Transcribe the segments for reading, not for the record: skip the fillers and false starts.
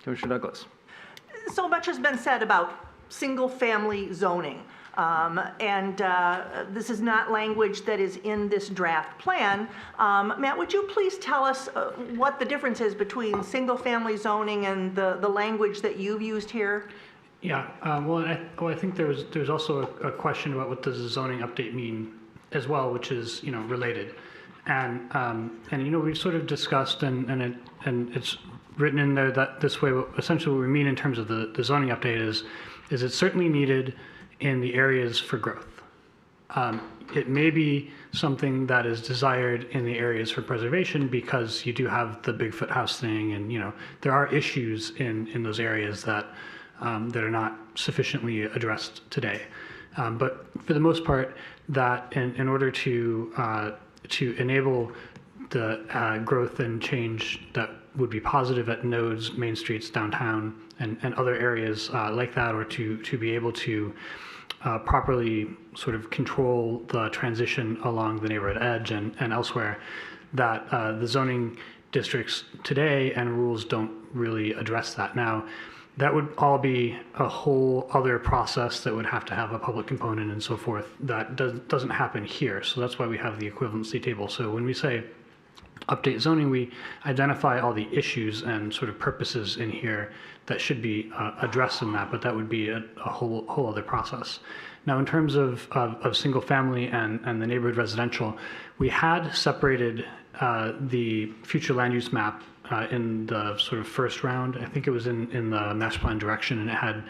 Commissioner Douglas. So much has been said about single-family zoning. This is not language that is in this draft plan. Matt, would you please tell us what the difference is between single-family zoning and the language that you've used here? Yeah, I think there's also a question about what does the zoning update mean as well, which is related, and we've sort of discussed and it's written in there that this way essentially what we mean in terms of the zoning update is it's certainly needed in the areas for growth. It may be something that is desired in the areas for preservation because you do have the Bigfoot house thing, and there are issues in those areas that are not sufficiently addressed today. But for the most part, that in order to enable the growth and change that would be positive at nodes, main streets, downtown, and other areas like that, or to be able to properly sort of control the transition along the neighborhood edge and elsewhere, that the zoning districts today and rules don't really address that. Now, that would all be a whole other process that would have to have a public component and so forth. That doesn't happen here, so that's why we have the equivalency table. So when we say update zoning, we identify all the issues and sort of purposes in here that should be addressed in that, but that would be a whole other process. Now, in terms of single family and the neighborhood residential, we had separated the future land use map in the sort of first round. I think it was in the master plan direction, and it had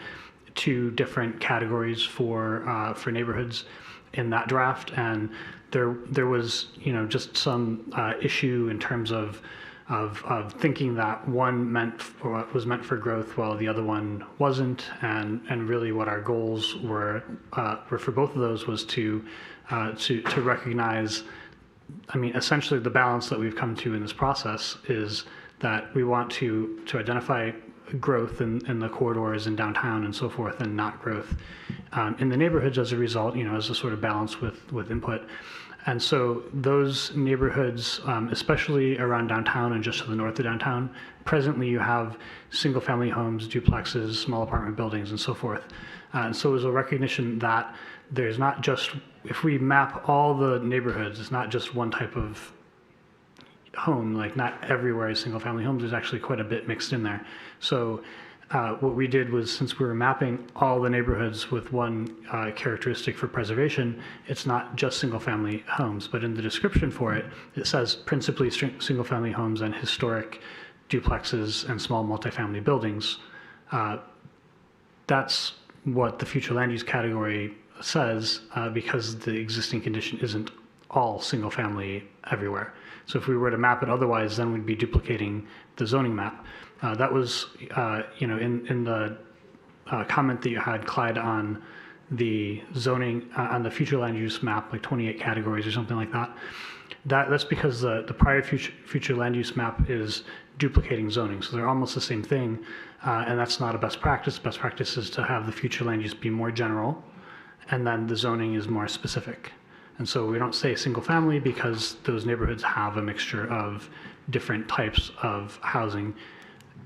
two different categories for neighborhoods in that draft, and there was just some issue in terms of thinking that one was meant for growth while the other one wasn't, and really what our goals were for both of those was to recognize, essentially the balance that we've come to in this process is that we want to identify growth in the corridors and downtown and so forth, and not growth in the neighborhoods as a result, as a sort of balance with input. And so those neighborhoods, especially around downtown and just to the north of downtown, presently you have single family homes, duplexes, small apartment buildings, and so forth. And so there's a recognition that there's not just, if we map all the neighborhoods, it's not just one type of home, like not everywhere is single family homes, there's actually quite a bit mixed in there. So what we did was, since we were mapping all the neighborhoods with one characteristic for preservation, it's not just single family homes, but in the description for it, it says principally single family homes and historic duplexes and small multifamily buildings. That's what the future land use category says because the existing condition isn't all single family everywhere. So if we were to map it otherwise, then we'd be duplicating the zoning map. That was, in the comment that you had, Clyde, on the zoning, on the future land use map, like 28 categories or something like that. That's because the prior future land use map is duplicating zoning. So they're almost the same thing, and that's not a best practice. Best practice is to have the future land use be more general, and then the zoning is more specific. And so we don't say single family because those neighborhoods have a mixture of different types of housing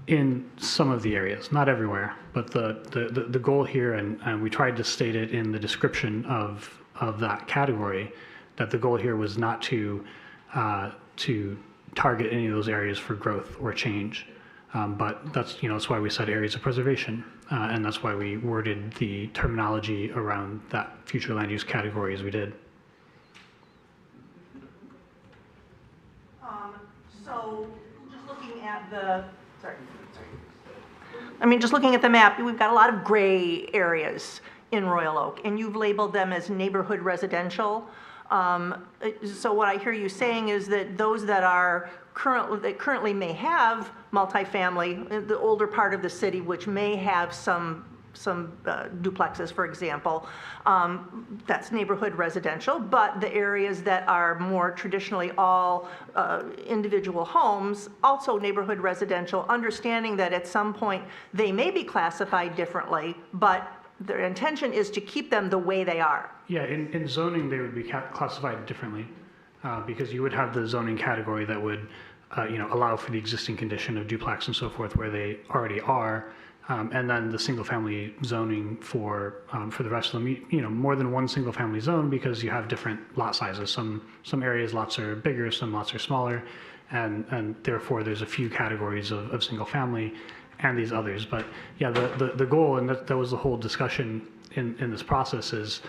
in some of the areas, not everywhere. But the goal here, and we tried to state it in the description of that category, that the goal here was not to target any of those areas for growth or change. But that's why we said areas of preservation, and that's why we worded the terminology around that future land use category as we did. So just looking at just looking at the map, we've got a lot of gray areas in Royal Oak, and you've labeled them as neighborhood residential. So what I hear you saying is that those that currently may have multifamily, the older part of the city, which may have some duplexes, for example, that's neighborhood residential, but the areas that are more traditionally all individual homes, also neighborhood residential, understanding that at some point they may be classified differently, but their intention is to keep them the way they are. Yeah, in zoning they would be classified differently because you would have the zoning category that would allow for the existing condition of duplex and so forth where they already are. And then the single-family zoning for the rest of them, more than one single-family zone because you have different lot sizes. Some areas lots are bigger, some lots are smaller, and therefore there's a few categories of single-family and these others. But yeah, the goal, and that was the whole discussion in this process, is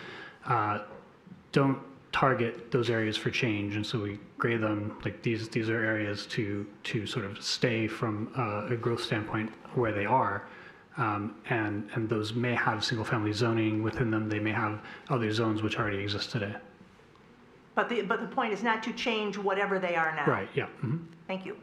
don't target those areas for change, and so we grade them like these are areas to sort of stay from a growth standpoint where they are. And those may have single-family zoning within them. They may have other zones which already exist today. But the point is not to change whatever they are now. Right, yeah. Mm-hmm. Thank you.